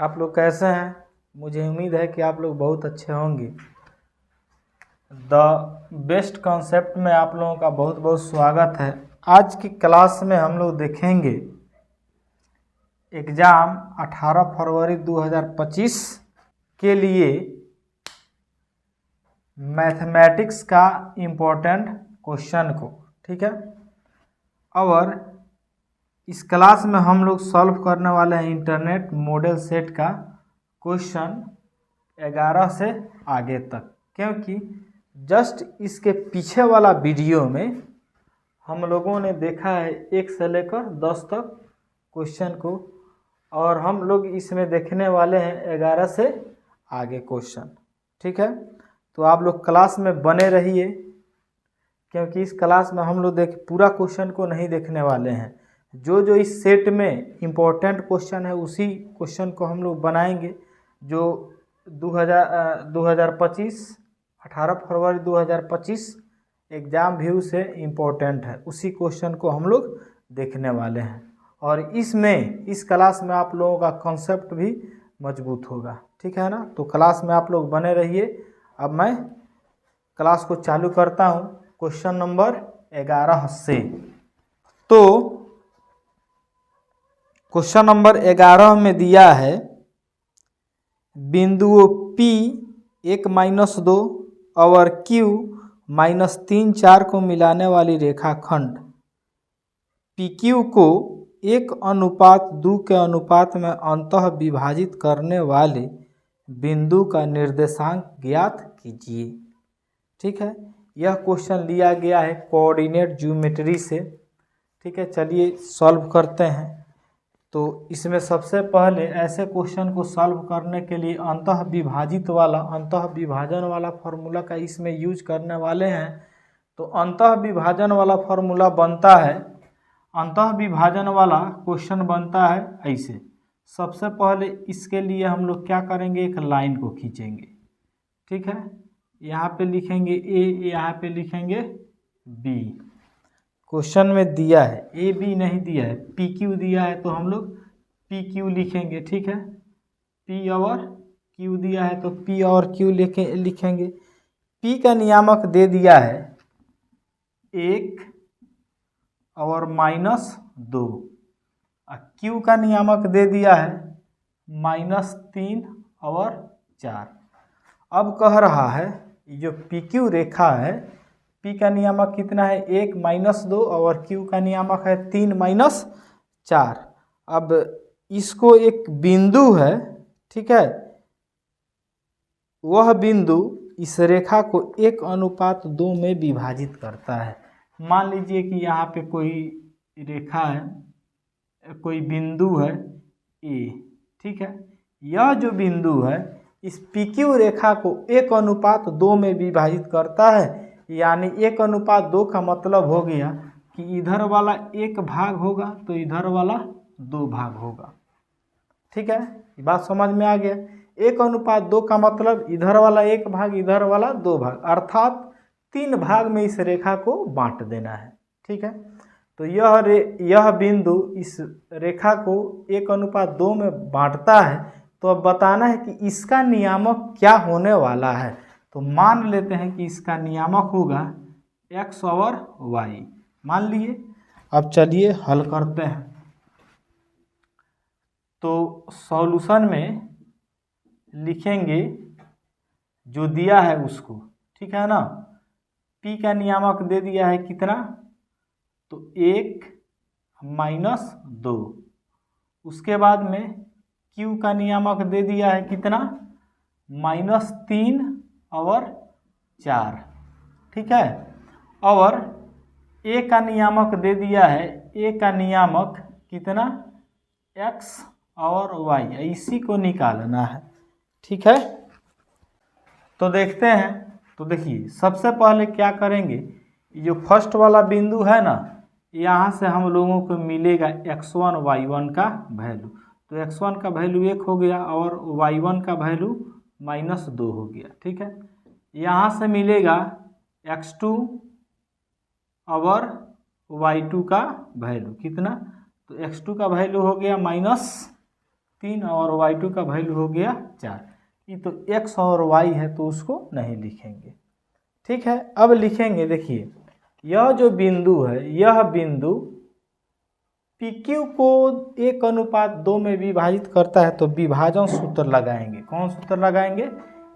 आप लोग कैसे हैं? मुझे उम्मीद है कि आप लोग बहुत अच्छे होंगे। द बेस्ट कॉन्सेप्ट में आप लोगों का बहुत बहुत स्वागत है। आज की क्लास में हम लोग देखेंगे एग्ज़ाम 18 फरवरी 2025 के लिए मैथमेटिक्स का इम्पोर्टेंट क्वेश्चन को, ठीक है। और इस क्लास में हम लोग सॉल्व करने वाले हैं इंटरनेट मॉडल सेट का क्वेश्चन 11 से आगे तक, क्योंकि जस्ट इसके पीछे वाला वीडियो में हम लोगों ने देखा है 1 से लेकर 10 तक क्वेश्चन को, और हम लोग इसमें देखने वाले हैं 11 से आगे क्वेश्चन, ठीक है। तो आप लोग क्लास में बने रहिए, क्योंकि इस क्लास में हम लोग पूरा क्वेश्चन को नहीं देखने वाले हैं। जो इस सेट में इम्पोर्टेंट क्वेश्चन है उसी क्वेश्चन को हम लोग बनाएंगे। जो 2025 18 फरवरी 2025 एग्ज़ाम व्यू से इम्पोर्टेंट है, उसी क्वेश्चन को हम लोग देखने वाले हैं। और इस क्लास में आप लोगों का कॉन्सेप्ट भी मजबूत होगा, ठीक है ना। तो क्लास में आप लोग बने रहिए। अब मैं क्लास को चालू करता हूँ क्वेश्चन नंबर 11 से। तो क्वेश्चन नंबर 11 में दिया है बिंदुओं P 1-2 और Q -3 4 को मिलाने वाली रेखाखंड PQ को 1:2 के अनुपात में अंतः विभाजित करने वाले बिंदु का निर्देशांक ज्ञात कीजिए, ठीक है। यह क्वेश्चन लिया गया है कोऑर्डिनेट ज्योमेट्री से, ठीक है। चलिए सॉल्व करते हैं। तो इसमें सबसे पहले ऐसे क्वेश्चन को सॉल्व करने के लिए अंतः विभाजन वाला फार्मूला का इसमें यूज करने वाले हैं। तो अंतः विभाजन वाला फार्मूला बनता है, अंतः विभाजन वाला क्वेश्चन बनता है ऐसे। सबसे पहले इसके लिए हम लोग क्या करेंगे, एक लाइन को खींचेंगे, ठीक है। यहाँ पे लिखेंगे A, यहाँ पे लिखेंगे B। क्वेश्चन में दिया है A B नहीं दिया है, PQ दिया है, तो हम लोग PQ लिखेंगे, ठीक है। P और Q दिया है तो P और Q लिखेंगे। P का नियामक दे दिया है 1 और -2, और Q का नियामक दे दिया है -3 और 4। अब कह रहा है जो PQ रेखा है, P का नियामक कितना है 1 -2 और Q का नियामक है 3 -4। अब इसको एक बिंदु है, ठीक है, वह बिंदु इस रेखा को 1:2 में विभाजित करता है। मान लीजिए कि यहाँ पे कोई रेखा है, कोई बिंदु है A, ठीक है। यह जो बिंदु है इस PQ रेखा को 1:2 में विभाजित करता है, यानी 1:2 का मतलब हो गया कि इधर वाला 1 भाग होगा तो इधर वाला 2 भाग होगा, ठीक है। ये बात समझ में आ गया। 1:2 का मतलब इधर वाला 1 भाग, इधर वाला 2 भाग, अर्थात 3 भाग में इस रेखा को बांट देना है, ठीक है। तो यह बिंदु इस रेखा को 1:2 में बांटता है। तो अब बताना है कि इसका नियामक क्या होने वाला है। तो मान लेते हैं कि इसका नियामक होगा x और y, मान लिए। अब चलिए हल करते हैं। तो सॉल्यूशन में लिखेंगे जो दिया है उसको, ठीक है ना। P का नियामक दे दिया है कितना, तो 1 -2। उसके बाद में Q का नियामक दे दिया है कितना, -3 और 4, ठीक है। और A का नियामक दे दिया है, A का नियामक कितना, x और y, इसी को निकालना है, ठीक है। तो देखते हैं। तो देखिए सबसे पहले क्या करेंगे, जो फर्स्ट वाला बिंदु है ना, यहाँ से हम लोगों को मिलेगा x1 y1 का वैल्यू। तो x1 का वैल्यू 1 हो गया और y1 का वैल्यू -2 हो गया, ठीक है। यहाँ से मिलेगा x2 और y2 का वैल्यू कितना, तो x2 का वैल्यू हो गया 3 और y2 का वैल्यू हो गया 4। ये तो x और y है तो उसको नहीं लिखेंगे। ठीक है, अब लिखेंगे, देखिए यह जो बिंदु है, यह बिंदु PQ को 1:2 में विभाजित करता है, तो विभाजन सूत्र लगाएंगे। कौन सूत्र लगाएंगे?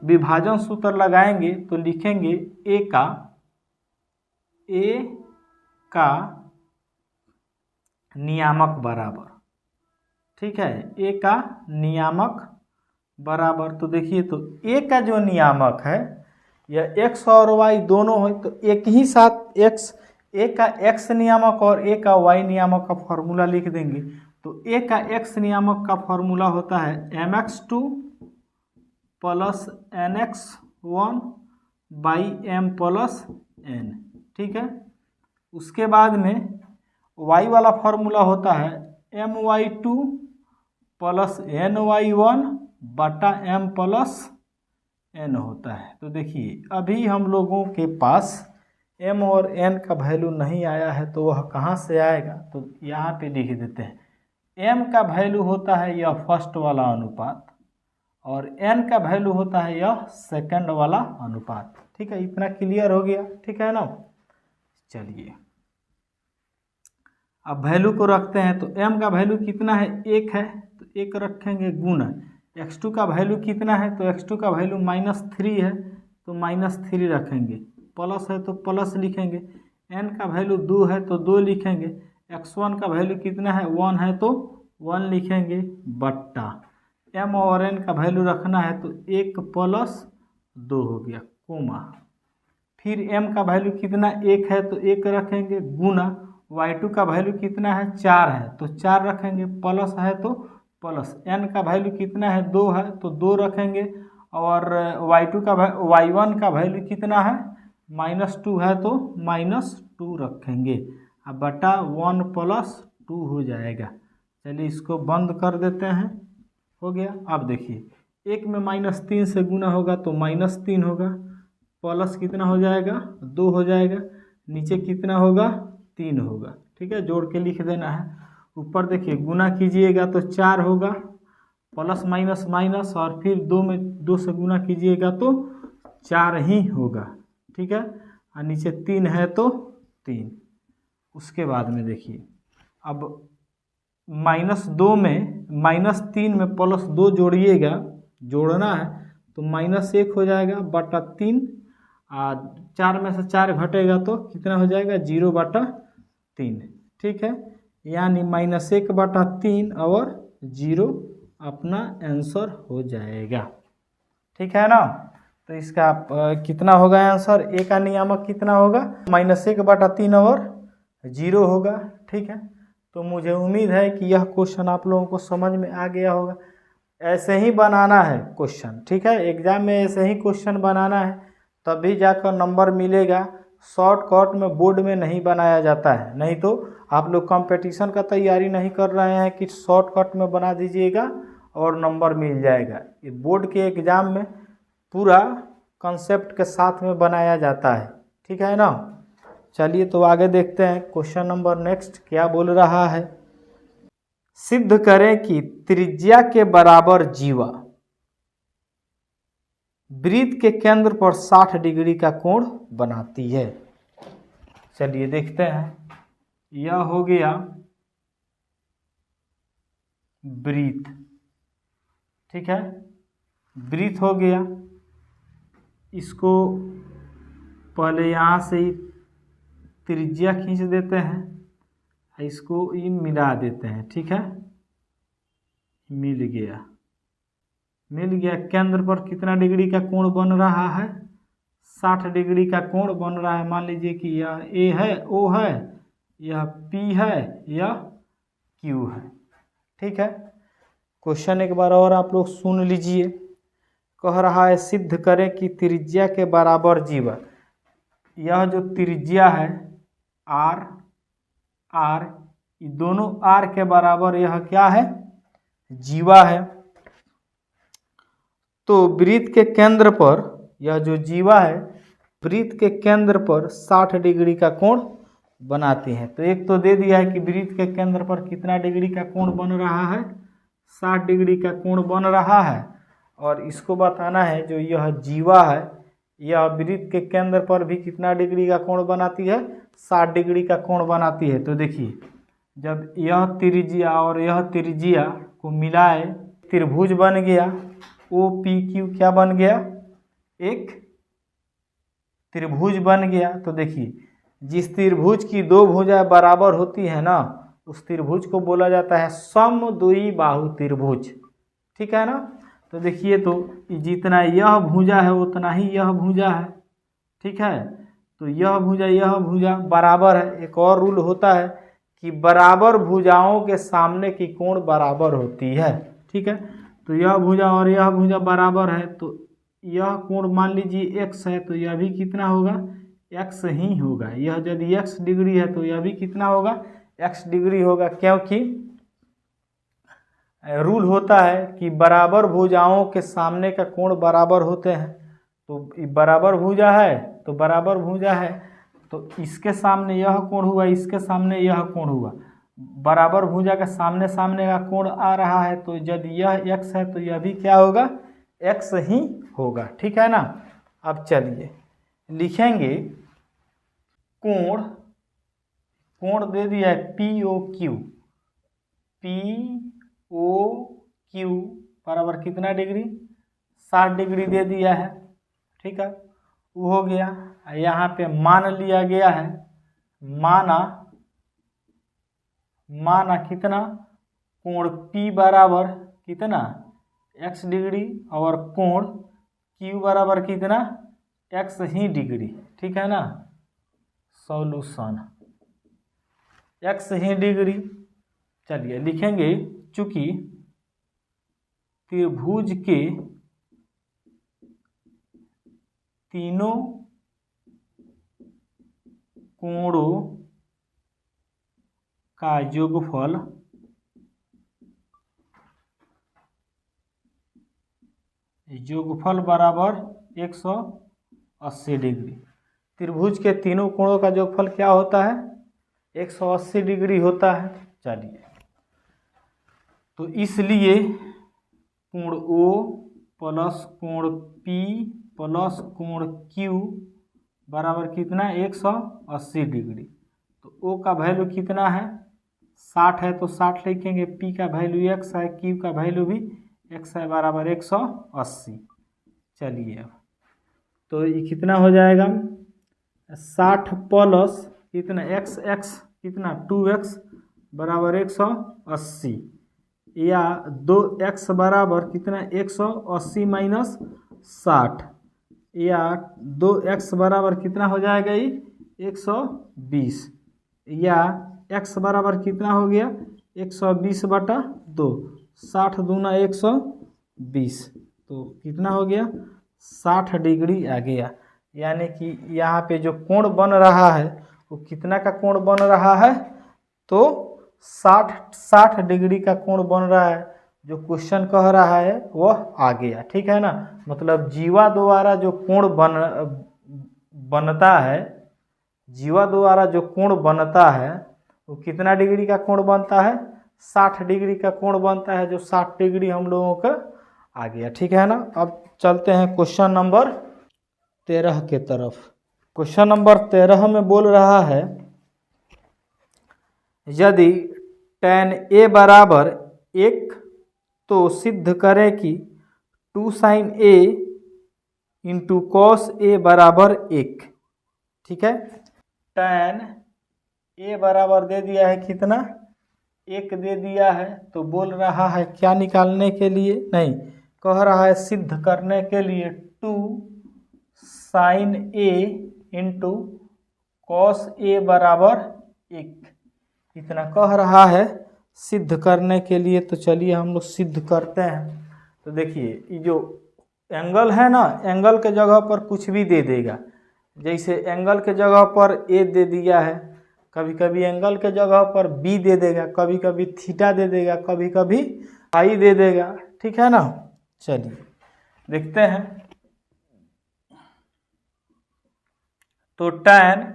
विभाजन सूत्र लगाएंगे तो लिखेंगे A का नियामक बराबर, ठीक है, A का नियामक बराबर। तो देखिए, तो A का जो नियामक है, यह x और y दोनों है, तो एक ही साथ A का x नियामक और A का y नियामक का फॉर्मूला लिख देंगे। तो A का x नियामक का फॉर्मूला होता है mx2 plus nx1 by m plus n, ठीक है। उसके बाद में y वाला फॉर्मूला होता है my2 प्लस ny1 बटा m प्लस n होता है। तो देखिए, अभी हम लोगों के पास m और n का वैल्यू नहीं आया है, तो वह कहाँ से आएगा? तो यहाँ पे लिख देते हैं। m का वैल्यू होता है यह फर्स्ट वाला अनुपात और n का वैल्यू होता है यह सेकंड वाला अनुपात। ठीक है, इतना क्लियर हो गया, ठीक है ना। चलिए अब वैल्यू को रखते हैं। तो m का वैल्यू कितना है? 1 है, तो 1 रखेंगे गुना। x2 का वैल्यू कितना है? तो x2 का वैल्यू -3 है, तो -3 रखेंगे। प्लस है तो प्लस लिखेंगे। n का वैल्यू 2 है तो 2 लिखेंगे। x1 का वैल्यू कितना है? 1 है तो 1 लिखेंगे बट्टा m और n का वैल्यू रखना है, तो 1 प्लस 2 हो गया, कोमा। फिर m का वैल्यू कितना? 1 है तो 1 रखेंगे गुना। y2 का वैल्यू कितना है? 4 है तो 4 रखेंगे। प्लस है तो प्लस। n का वैल्यू कितना है? 2 है तो 2 रखेंगे। और y1 का वैल्यू कितना है? -2 है तो -2 रखेंगे। अब बटा 1 प्लस 2 हो जाएगा। चलिए इसको बंद कर देते हैं, हो गया। अब देखिए, 1 में -3 से गुना होगा तो -3 होगा, प्लस कितना हो जाएगा? 2 हो जाएगा। नीचे कितना होगा? 3 होगा, ठीक है, जोड़ के लिख देना है। ऊपर देखिए गुना कीजिएगा तो 4 होगा, प्लस माइनस माइनस, और फिर 2 में 2 से गुना कीजिएगा तो 4 ही होगा, ठीक है। और नीचे 3 है तो 3। उसके बाद में देखिए, अब -2 में -3 में +2 जोड़िएगा, जोड़ना है तो -1 हो जाएगा बटा 3। 4 में से 4 घटेगा तो कितना हो जाएगा? 0 बटा 3, ठीक है। यानी -1 बटा 3 और 0 अपना आंसर हो जाएगा, ठीक है ना। तो इसका कितना होगा आंसर? A का नियामक कितना होगा? -1 बटा 3 और 0 होगा, ठीक है। तो मुझे उम्मीद है कि यह क्वेश्चन आप लोगों को समझ में आ गया होगा। ऐसे ही बनाना है क्वेश्चन, ठीक है, एग्जाम में ऐसे ही क्वेश्चन बनाना है, तभी जाकर नंबर मिलेगा। शॉर्टकट में बोर्ड में नहीं बनाया जाता है, नहीं तो आप लोग कंपटीशन का तैयारी नहीं कर रहे हैं कि शॉर्टकट में बना दीजिएगा और नंबर मिल जाएगा। ये बोर्ड के एग्ज़ाम में पूरा कंसेप्ट के साथ में बनाया जाता है, ठीक है ना। चलिए तो आगे देखते हैं, क्वेश्चन नंबर नेक्स्ट क्या बोल रहा है। सिद्ध करें कि त्रिज्या के बराबर जीवा वृत्त के केंद्र पर 60 डिग्री का कोण बनाती है। चलिए देखते हैं, यह हो गया वृत्त, ठीक है, वृत्त हो गया। इसको पहले यहाँ से ही त्रिज्या खींच देते हैं, इसको ये मिला देते हैं, ठीक है, मिल गया। केंद्र पर कितना डिग्री का कोण बन रहा है? 60 डिग्री का कोण बन रहा है। मान लीजिए कि यह A है, O है, यह P है, यह Q है, ठीक है। क्वेश्चन एक बार और आप लोग सुन लीजिए। कह रहा है सिद्ध करें कि त्रिज्या के बराबर जीवा, यह जो त्रिज्या है R, ये दोनों R के बराबर यह क्या है? जीवा है। तो वृत्त के केंद्र पर, यह जो जीवा है वृत्त के केंद्र पर 60 डिग्री का कोण बनाती है। तो एक तो दे दिया है कि वृत्त के केंद्र पर कितना डिग्री का कोण बन रहा है? 60 डिग्री का कोण बन रहा है। और इसको बताना है जो यह जीवा है यह वृत्त के केंद्र पर भी कितना डिग्री का कोण बनाती है, 60 डिग्री का कोण बनाती है। तो देखिए जब यह त्रिज्या और यह त्रिज्या को मिलाए त्रिभुज बन गया, ओ पी क्यू क्या बन गया, एक त्रिभुज बन गया। तो देखिए जिस त्रिभुज की दो भुजाएं बराबर होती है ना, उस त्रिभुज को बोला जाता है समद्विबाहु त्रिभुज, ठीक है ना। तो देखिए तो जितना यह भुजा है उतना ही यह भुजा है, ठीक है। तो यह भुजा बराबर है। एक और रूल होता है कि बराबर भुजाओं के सामने की कोण बराबर होती है, ठीक है। तो यह भुजा और यह भुजा बराबर है, तो यह कोण मान लीजिए x है, तो यह भी कितना होगा, x ही होगा। यह यदि x डिग्री है तो यह भी कितना होगा, x डिग्री होगा, क्योंकि रूल होता है कि बराबर भुजाओं के सामने का कोण बराबर होते हैं। तो बराबर भुजा है तो बराबर भुजा है, तो इसके सामने यह कोण हुआ, इसके सामने यह कोण हुआ। बराबर भुजा के सामने सामने का कोण आ रहा है, तो यदि यह x है तो यह भी क्या होगा, x ही होगा, ठीक है ना। अब चलिए लिखेंगे कोण, कोण दे दिया है POQ बराबर कितना डिग्री, 60 डिग्री दे दिया है, ठीक है। वो हो गया। यहाँ पे मान लिया गया है, माना कितना, कोण P बराबर कितना, x डिग्री, और कोण Q बराबर कितना, x ही डिग्री, ठीक है ना। सॉल्यूशन x ही डिग्री। चलिए लिखेंगे चूंकि त्रिभुज के तीनों कोणों का योगफल बराबर 180 डिग्री। त्रिभुज के तीनों कोणों का योगफल क्या होता है, 180 डिग्री होता है। चलिए तो इसलिए कोण O प्लस कोण P प्लस कोण Q बराबर कितना, 180 डिग्री। तो O का वैल्यू कितना है, 60 है, तो 60 लिखेंगे। P का वैल्यू x है, Q का वैल्यू भी x है, बराबर 180। चलिए अब तो ये कितना हो जाएगा, 60 प्लस कितना x कितना 2x बराबर 180, या 2x बराबर कितना 180 माइनस 60, या 2x बराबर कितना हो जाएगा ये 120, या x बराबर कितना हो गया 120/2, 60 दूना 120, तो कितना हो गया 60 डिग्री आ गया। यानी कि यहाँ पे जो कोण बन रहा है वो कितना का कोण बन रहा है, तो 60 डिग्री का कोण बन रहा है। जो क्वेश्चन कह रहा है वह आ गया, ठीक है ना। मतलब जीवा द्वारा जो कोण बनता है, जीवा द्वारा जो कोण बनता है वो कितना डिग्री का कोण बनता है, 60 डिग्री का कोण बनता है, जो 60 डिग्री हम लोगों का आ गया, ठीक है ना। अब चलते हैं क्वेश्चन नंबर 13 के तरफ। क्वेश्चन नंबर 13 में बोल रहा है यदि tan A बराबर 1 तो सिद्ध करें कि 2 sin A into cos A बराबर 1, ठीक है। tan A बराबर दे दिया है कितना, 1 दे दिया है, तो बोल रहा है क्या निकालने के लिए, नहीं कह रहा है सिद्ध करने के लिए 2 sin A into cos A बराबर 1, इतना कह रहा है सिद्ध करने के लिए। तो चलिए हम लोग सिद्ध करते हैं। तो देखिए ये जो एंगल है ना, एंगल के जगह पर कुछ भी दे देगा। जैसे एंगल के जगह पर A दे दिया है, कभी कभी एंगल के जगह पर B दे देगा, कभी कभी थीटा दे देगा, कभी कभी आई दे देगा, ठीक है ना। चलिए देखते हैं। तो tan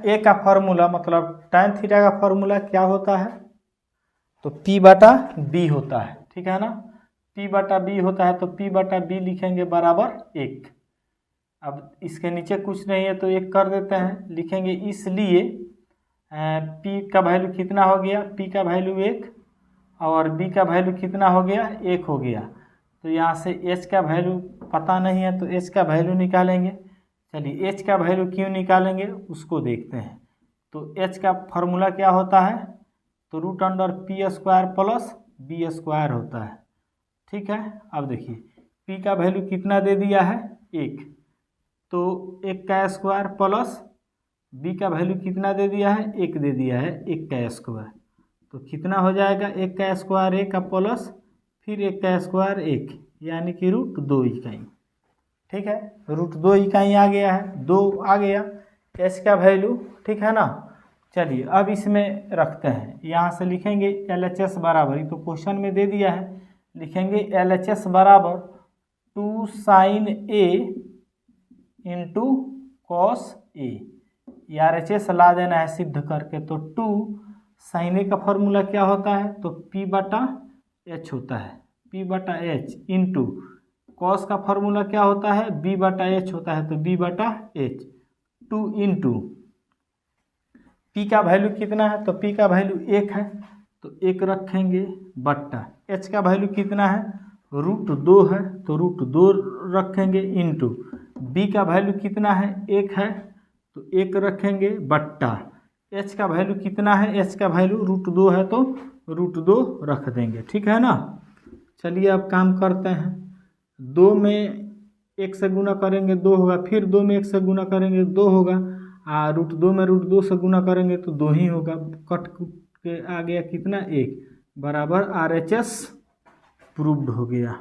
A का फॉर्मूला, मतलब tan थीटा का फॉर्मूला क्या होता है, तो P बटा B होता है, ठीक है ना। P बटा B होता है तो P बटा B लिखेंगे बराबर 1। अब इसके नीचे कुछ नहीं है तो 1 कर देते हैं, लिखेंगे इसलिए P का वैल्यू कितना हो गया, P का वैल्यू 1 और B का वैल्यू कितना हो गया, 1 हो गया। तो यहाँ से H का वैल्यू पता नहीं है तो H का वैल्यू निकालेंगे। चलिए H का वैल्यू क्यों निकालेंगे उसको देखते हैं। तो H का फॉर्मूला क्या होता है, तो root under P square plus B square होता है, ठीक है। अब देखिए P का वैल्यू कितना दे दिया है, 1, तो 1 का स्क्वायर प्लस B का वैल्यू कितना दे दिया है, 1 दे दिया है, 1 का स्क्वायर, तो कितना हो जाएगा, 1 का स्क्वायर 1 का प्लस फिर 1 का स्क्वायर 1 यानी कि रूट 2 इकाई, ठीक है। रूट 2 इकाई आ गया है, 2 आ गया H का वैल्यू, ठीक है ना। चलिए अब इसमें रखते हैं, यहाँ से लिखेंगे LHS बराबर, तो क्वेश्चन में दे दिया है, लिखेंगे LHS बराबर 2 sin A into cos A, RHS ला देना है सिद्ध करके। तो 2 sin A का फॉर्मूला क्या होता है, तो P बटा H होता है, P बटा H इंटू कॉस का फॉर्मूला क्या होता है, B बटा H होता है, तो B बटा H 2 इंटू P का वैल्यू कितना है, तो P का वैल्यू 1 है तो 1 रखेंगे बट्टा H का वैल्यू कितना है, रूट 2 है तो रूट 2 रखेंगे इंटू B का वैल्यू कितना है, 1 है तो 1 रखेंगे बट्टा H का वैल्यू कितना है, H का वैल्यू रूट 2 है तो रूट 2 रख देंगे, ठीक है ना। चलिए अब काम करते हैं, 2 में 1 से गुना करेंगे 2 होगा, फिर 2 में 1 से गुना करेंगे 2 होगा, रूट 2 में रूट 2 से गुना करेंगे तो 2 ही होगा, कट के आ गया कितना, 1 बराबर RHS प्रूव्ड हो गया,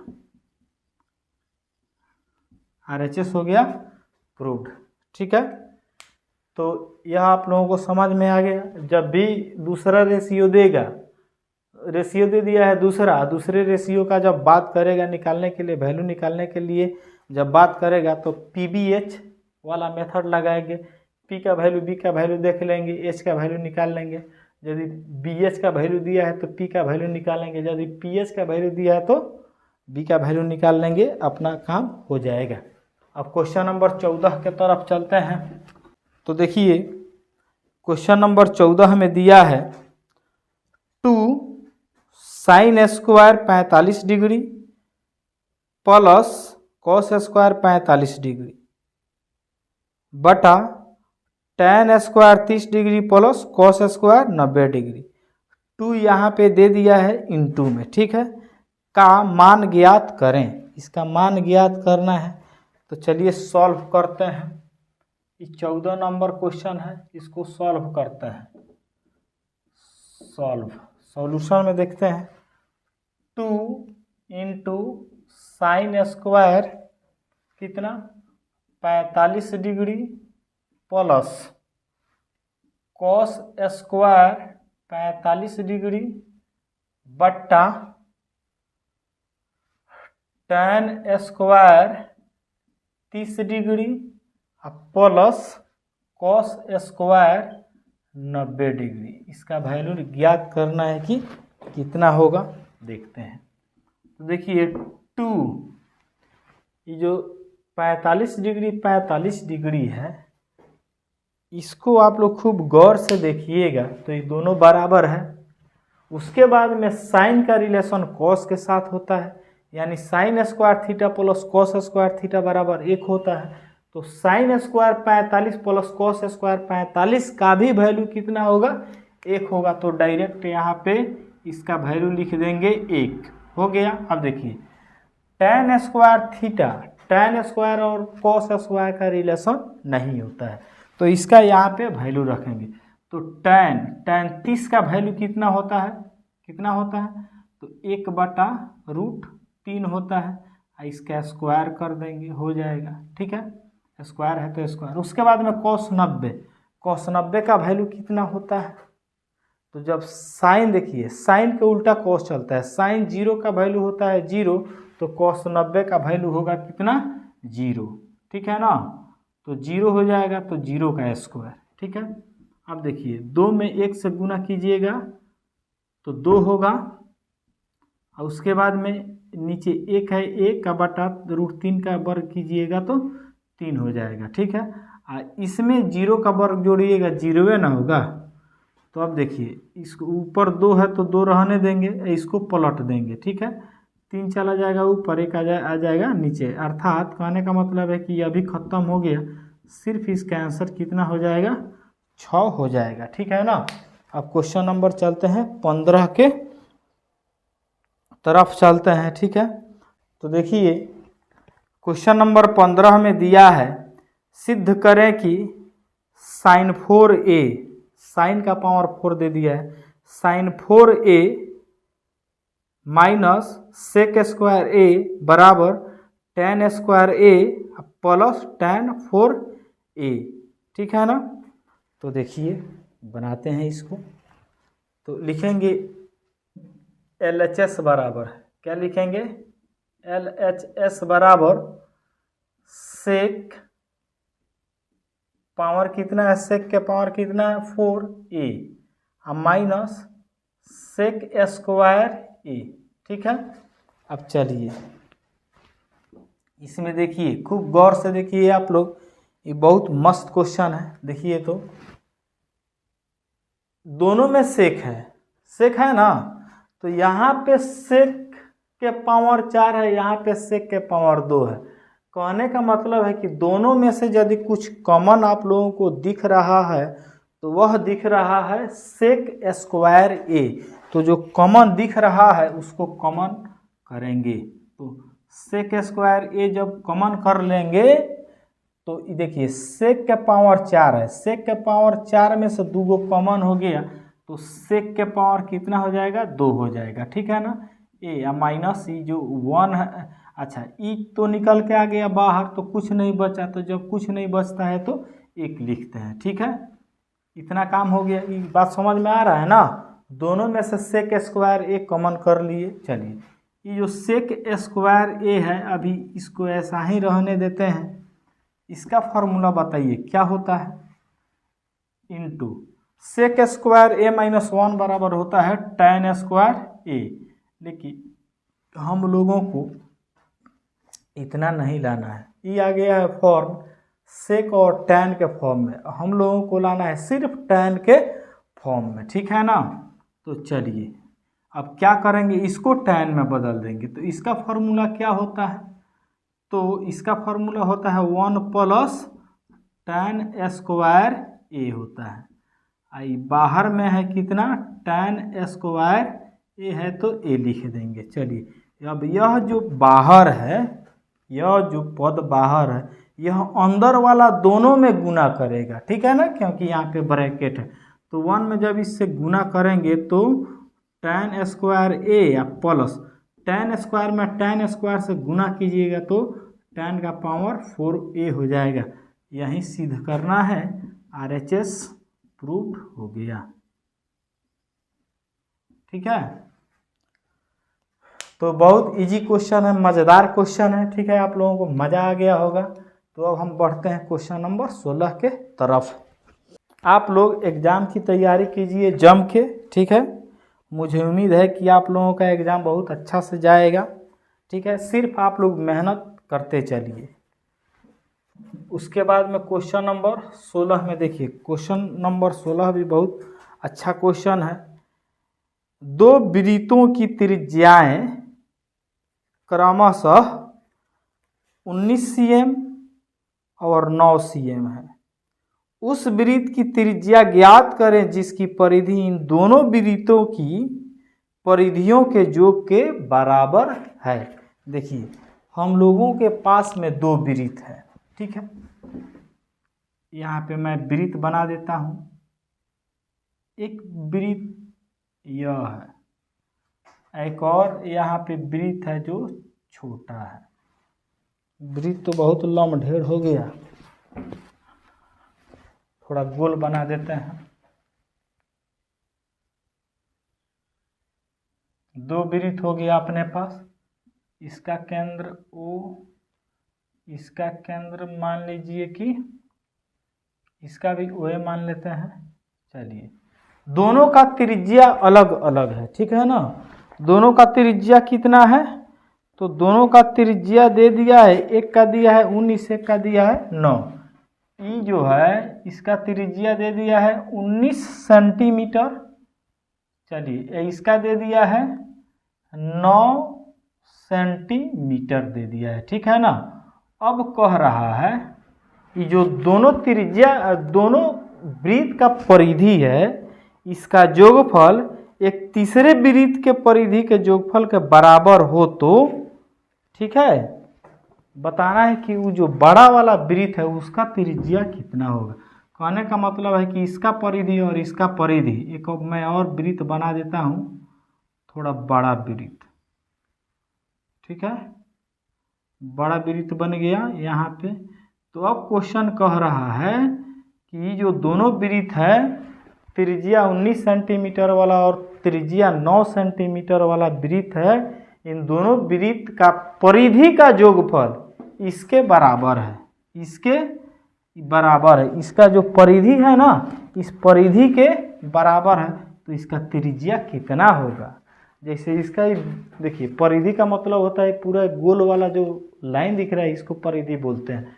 RHS हो गया प्रूव्ड, ठीक है। तो यह आप लोगों को समझ में आ गया। जब भी दूसरा रेशियो देगा, रेशियो दे दिया है दूसरे रेशियो का जब बात करेगा निकालने के लिए, वैल्यू निकालने के लिए जब बात करेगा तो PBH वाला मेथड लगाएंगे, P का वैल्यू B का वैल्यू देख लेंगे, H का वैल्यू निकाल लेंगे, यदि BH का वैल्यू दिया है तो P का वैल्यू निकालेंगे, यदि PH का वैल्यू दिया है तो B का वैल्यू निकाल लेंगे, अपना काम हो जाएगा। अब क्वेश्चन नंबर 14 के तरफ चलते हैं। तो देखिए क्वेश्चन नंबर 14 में दिया है 2 sin square 45 degree plus cos square 45 degree बटा tan square 30 degree plus cos square 90 degree. 2 यहाँ पे दे दिया है इनटू में, ठीक है, का मान ज्ञात करें, इसका मान ज्ञात करना है। तो चलिए सॉल्व करते हैं, ये 14 नंबर क्वेश्चन है, इसको सॉल्व करते हैं। सॉल्यूशन में देखते हैं 2 इंटू साइन स्क्वायर कितना 45 degree plus cos square 45 degree बट्टा tan square 30 degree plus cos square 90 degree. इसका वैल्यू ज्ञात करना है कि कितना होगा, देखते हैं। तो देखिए 2, ये जो 45 डिग्री है, इसको आप लोग खूब गौर से देखिएगा तो ये दोनों बराबर है। उसके बाद में साइन का रिलेशन कॉस के साथ होता है, यानी sine square theta plus cos square theta बराबर 1 होता है। तो sine square 45 plus cos square 45 का भी वैल्यू कितना होगा, 1 होगा। तो डायरेक्ट यहाँ पे इसका वैल्यू लिख देंगे 1 हो गया। अब देखिए tan square theta, tan square और कॉस स्क्वायर का रिलेशन नहीं होता है, तो इसका यहाँ पे वैल्यू रखेंगे। तो tan 30 का वैल्यू कितना होता है, तो 1 बटा रूट 3 होता है, इसका स्क्वायर कर देंगे, हो जाएगा, ठीक है, स्क्वायर है तो स्क्वायर। उसके बाद में cos 90 का वैल्यू कितना होता है, तो जब साइन, देखिए साइन के उल्टा cos चलता है, साइन 0 का वैल्यू होता है 0, तो cos 90 का वैल्यू होगा कितना, 0, ठीक है ना। तो 0 हो जाएगा, तो 0 का स्क्वायर, ठीक है। अब देखिए 2 में 1 से गुना कीजिएगा तो 2 होगा, और उसके बाद में नीचे 1 है, 1 का बटा √3 का वर्ग कीजिएगा तो 3 हो जाएगा। ठीक है, इसमें 0 का वर्ग जोड़िएगा, 0 ना होगा। तो अब देखिए, इसको ऊपर 2 है तो 2 रहने देंगे, इसको पलट देंगे। ठीक है, 3 चला जाएगा ऊपर, 1 आ जाएगा नीचे। अर्थात कहने का मतलब है कि ये अभी खत्म हो गया, सिर्फ इसका आंसर कितना हो जाएगा, 6 हो जाएगा। ठीक है ना। अब क्वेश्चन नंबर चलते हैं 15 के तरफ चलते हैं। ठीक है, तो देखिए क्वेश्चन नंबर 15 में दिया है, सिद्ध करें कि sin 4a, साइन का पावर 4 दे दिया है, sin 4a minus sec square a बराबर tan square a plus tan 4a। ठीक है ना। तो देखिए बनाते हैं इसको, तो लिखेंगे LHS बराबर, क्या लिखेंगे, LHS बराबर सेक पावर कितना है, सेक के पावर कितना है 4a minus sec square a। ठीक है, अब चलिए इसमें देखिए, खूब गौर से देखिए आप लोग, ये बहुत मस्त क्वेश्चन है। देखिए तो दोनों में सेक है ना, तो यहाँ पे सेक के पावर 4 है, यहाँ पे सेक के पावर 2 है। कहने का मतलब है कि दोनों में से यदि कुछ कॉमन आप लोगों को दिख रहा है तो वह दिख रहा है सेक स्क्वायर a। तो जो कॉमन दिख रहा है उसको कॉमन करेंगे, तो सेक स्क्वायर a जब कॉमन कर लेंगे तो देखिए सेक के पावर 4 है, सेक के पावर 4 में से 2 कॉमन हो गया, तो सेक के पावर कितना हो जाएगा, 2 हो जाएगा। ठीक है ना। ए या माइनस ई जो 1 है, अच्छा ई तो निकल के आ गया बाहर, तो कुछ नहीं बचा, तो जब कुछ नहीं बचता है तो 1 लिखते हैं। ठीक है, इतना काम हो गया। ये बात समझ में आ रहा है ना। दोनों में से सेक स्क्वायर ए कॉमन कर लिए। चलिए, ये जो सेक स्क्वायर ए है, अभी इसको ऐसा ही रहने देते हैं। इसका फॉर्मूला बताइए क्या होता है, इनटू सेक स्क्वायर ए माइनस 1 बराबर होता है tan स्क्वायर ए। लेकिन हम लोगों को इतना नहीं लाना है, ये आ गया है फॉर्म सेक और tan के फॉर्म में, हम लोगों को लाना है सिर्फ tan के फॉर्म में। ठीक है ना। तो चलिए अब क्या करेंगे, इसको tan में बदल देंगे, तो इसका फॉर्मूला क्या होता है, तो इसका फॉर्मूला होता है 1 प्लस tan स्क्वायर ए होता है। आई बाहर में है कितना, tan स्क्वायर ए है तो ए लिख देंगे। चलिए अब यह जो बाहर है, यह जो पद बाहर है, यह अंदर वाला दोनों में गुना करेगा। ठीक है ना, क्योंकि यहाँ पे ब्रैकेट है, तो 1 में जब इससे गुना करेंगे तो tan स्क्वायर ए या प्लस tan स्क्वायर में tan स्क्वायर से गुना कीजिएगा तो tan का पावर 4a हो जाएगा। यही सिद्ध करना है, RHS प्रूव्ड हो गया। ठीक है, तो बहुत इजी क्वेश्चन है, मज़ेदार क्वेश्चन है। ठीक है, आप लोगों को मज़ा आ गया होगा। तो अब हम बढ़ते हैं क्वेश्चन नंबर 16 के तरफ। आप लोग एग्ज़ाम की तैयारी कीजिए जम के। ठीक है, मुझे उम्मीद है कि आप लोगों का एग्ज़ाम बहुत अच्छा से जाएगा। ठीक है, सिर्फ आप लोग मेहनत करते चलिए। उसके बाद में क्वेश्चन नंबर 16 में देखिए, क्वेश्चन नंबर 16 भी बहुत अच्छा क्वेश्चन है। 2 वृत्तों की त्रिज्याएं क्रमशः 19 cm और 9 cm है। उस वृत्त की त्रिज्या ज्ञात करें जिसकी परिधि इन दोनों वृत्तों की परिधियों के योग के बराबर है। देखिए हम लोगों के पास में 2 वृत्त है। ठीक है, यहाँ पे मैं वृत्त बना देता हूँ। एक वृत्त यह है, एक और यहाँ पे वृत्त है जो छोटा है। वृत्त तो बहुत लम्बढेर हो गया, थोड़ा गोल बना देते हैं। 2 वृत्त हो गया अपने पास। इसका केंद्र O, इसका केंद्र मान लीजिए कि इसका भी OA मान लेते हैं। चलिए दोनों का त्रिज्या अलग अलग है, ठीक है ना। दोनों का त्रिज्या कितना है, तो दोनों का त्रिज्या दे दिया है, एक का दिया है 19, एक का दिया है 9। ई जो है इसका त्रिज्या दे दिया है 19 सेंटीमीटर। चलिए इसका दे दिया है 9 सेंटीमीटर दे दिया है, ठीक है ना। अब कह रहा है कि जो दोनों त्रिज्या, दोनों वृत्त का परिधि है, इसका जोगफल एक तीसरे वृत्त के परिधि के जोगफल के बराबर हो तो, ठीक है, बताना है कि वो जो बड़ा वाला वृत्त है उसका त्रिज्या कितना होगा। कहने का मतलब है कि इसका परिधि और इसका परिधि, एक मैं और वृत्त बना देता हूँ, थोड़ा बड़ा वृत्त, ठीक है, बड़ा वृत्त बन गया यहाँ पे। तो अब क्वेश्चन कह रहा है कि जो दोनों वृत्त है, त्रिज्या 19 सेंटीमीटर वाला और त्रिज्या 9 सेंटीमीटर वाला वृत्त है, इन दोनों वृत्त का परिधि का जोगफल इसके बराबर है, इसके बराबर है। इसका जो परिधि है ना, इस परिधि के बराबर है, तो इसका त्रिज्या कितना होगा। जैसे इसका देखिए, परिधि का मतलब होता है पूरा गोल वाला जो लाइन दिख रहा है, इसको परिधि बोलते हैं।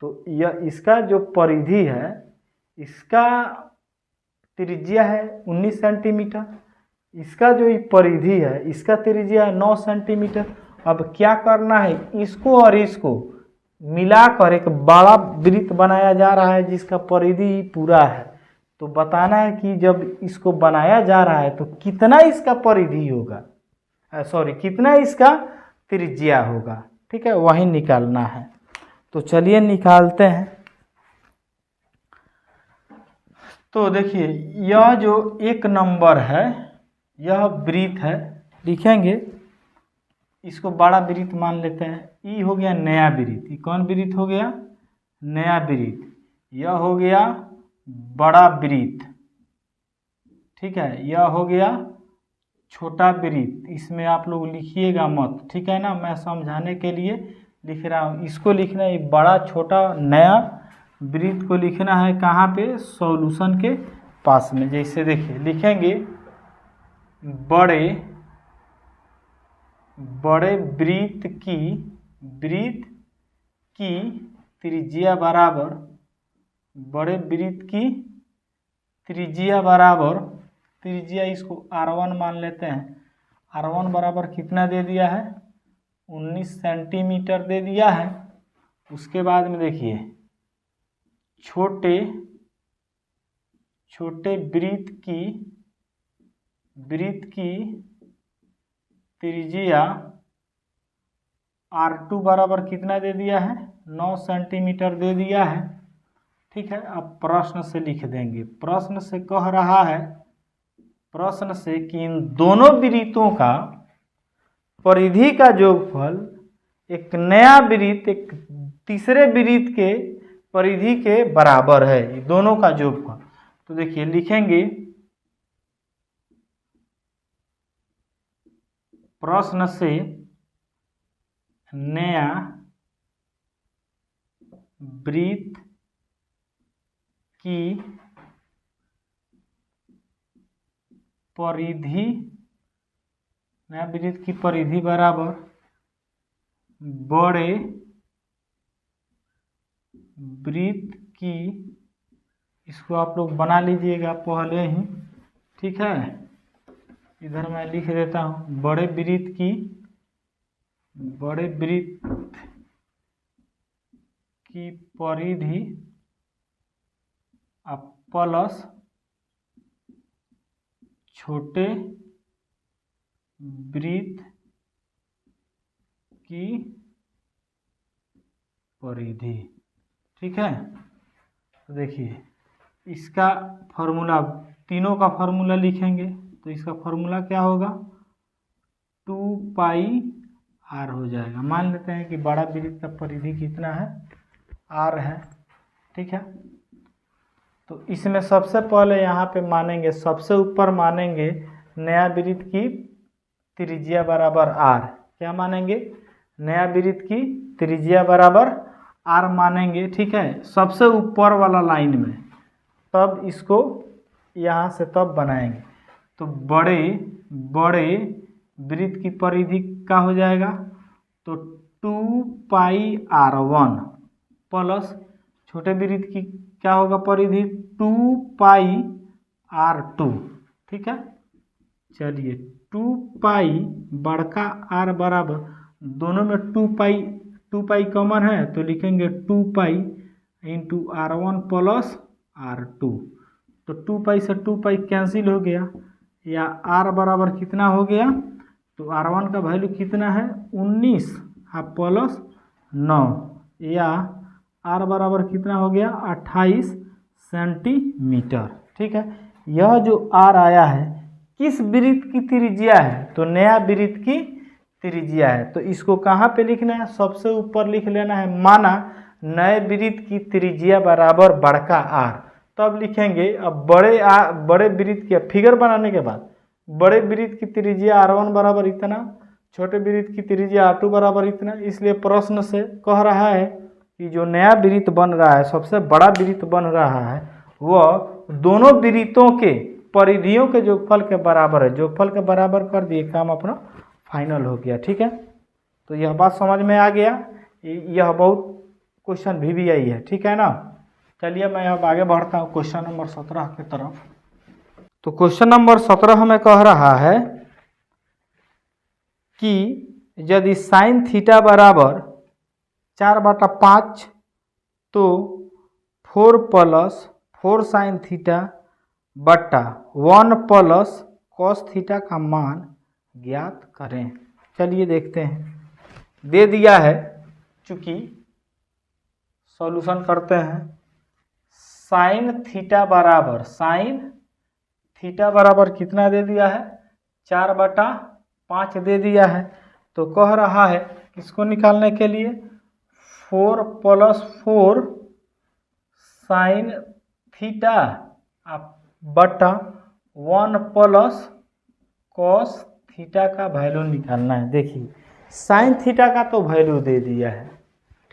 तो यह इसका जो परिधि है, इसका त्रिज्या है 19 सेंटीमीटर, इसका जो परिधि है इसका त्रिज्या है 9 सेंटीमीटर। अब क्या करना है, इसको और इसको मिलाकर एक बड़ा वृत्त बनाया जा रहा है जिसका परिधि पूरा है। तो बताना है कि जब इसको बनाया जा रहा है तो कितना इसका परिधि होगा, कितना इसका त्रिज्या होगा, ठीक है, वही निकालना है। तो चलिए निकालते हैं। तो देखिए, यह जो एक नंबर है, यह वृत्त है, लिखेंगे, इसको बड़ा वृत्त मान लेते हैं। ई हो गया नया वृत्त, ये कौन वृत्त हो गया, नया वृत्त। यह हो गया बड़ा वृत्त, ठीक है, यह हो गया छोटा वृत्त। इसमें आप लोग लिखिएगा मत, ठीक है ना, मैं समझाने के लिए लिख रहा हूँ। इसको लिखना है बड़ा छोटा नया वृत्त को लिखना है कहाँ पे, सॉल्यूशन के पास में। जैसे देखिए लिखेंगे, बड़े वृत्त की त्रिज्या बराबर, बड़े वृत्त की त्रिज्या बराबर, त्रिज्या इसको R1 मान लेते हैं। R1 बराबर कितना दे दिया है, 19 सेंटीमीटर दे दिया है। उसके बाद में देखिए, छोटे वृत्त की त्रिज्या R2 बराबर कितना दे दिया है, 9 सेंटीमीटर दे दिया है, ठीक है। अब प्रश्न से लिख देंगे। प्रश्न से कह रहा है, प्रश्न से कि इन दोनों वृत्तों का परिधि का जोगफल एक नया वृत्त एक तीसरे वृत्त के परिधि के बराबर है, दोनों का जोगफल। तो देखिए लिखेंगे, प्रश्न से नया वृत्त की परिधि, नया वृत्त की परिधि बराबर बड़े वृत्त की, इसको आप लोग बना लीजिएगा पहले ही, ठीक है। इधर मैं लिख देता हूँ, बड़े वृत्त की परिधि प्लस छोटे वृत्त की परिधि, ठीक है। तो देखिए इसका फॉर्मूला, तीनों का फॉर्मूला लिखेंगे। तो इसका फॉर्मूला क्या होगा, 2πr हो जाएगा। मान लेते हैं कि बड़ा वृत्त का परिधि कितना है, r है, ठीक है। तो इसमें सबसे पहले यहाँ पे मानेंगे, सबसे ऊपर मानेंगे नया वृत्त की त्रिज्या बराबर r। क्या मानेंगे, नया वृत्त की त्रिज्या बराबर r मानेंगे, ठीक है, सबसे ऊपर वाला लाइन में। तब इसको यहाँ से तब बनाएंगे। तो बड़े बड़े वृत्त की परिधि क्या हो जाएगा, तो 2πr1 प्लस छोटे वृत्त की क्या होगा परिधि 2πr2। ठीक है, चलिए 2π बड़का r बराबर दोनों में 2π कॉमन है तो लिखेंगे 2π इंटू r1 प्लस r2। तो 2π से 2π कैंसिल हो गया, या r बराबर कितना हो गया, तो r1 का वैल्यू कितना है 19 प्लस 9, या r बराबर कितना हो गया 28 सेंटीमीटर। ठीक है, यह जो r आया है किस वृत्त की त्रिज्या है, तो नया वृत्त की त्रिज्या है। तो इसको कहाँ पे लिखना है, सबसे ऊपर लिख लेना है, माना नए वृत्त की त्रिज्या बराबर बड़का r, तब लिखेंगे। अब बड़े वृत्त की फिगर बनाने के बाद बड़े वृत्त की त्रिज्या r1 बराबर इतना, छोटे वृत्त की त्रिज्या r2 बराबर इतना। इसलिए प्रश्न से कह रहा है कि जो नया वृत्त बन रहा है, सबसे बड़ा वृत्त बन रहा है, वह दोनों वृत्तों के परिधियों के जोगफल के बराबर है। जोगफल के बराबर कर दिए, काम अपना फाइनल हो गया। ठीक है, तो यह बात समझ में आ गया। यह बहुत क्वेश्चन भी आई है। ठीक है ना, चलिए मैं अब आगे बढ़ता हूँ क्वेश्चन नंबर 17 की तरफ। तो क्वेश्चन नंबर 17 हमें कह रहा है कि यदि साइन थीटा बराबर 4/5 तो 4 प्लस 4 साइन थीटा बट्टा 1 प्लस कॉस थीटा का मान ज्ञात करें। चलिए देखते हैं, दे दिया है, चूंकि सॉल्यूशन करते हैं। साइन थीटा बराबर कितना दे दिया है, 4/5 दे दिया है। तो कह रहा है इसको निकालने के लिए 4 प्लस 4 साइन थीटा बट्टा 1 प्लस कॉस थीटा का वैल्यू निकालना है। देखिए साइन थीटा का तो वैल्यू दे दिया है,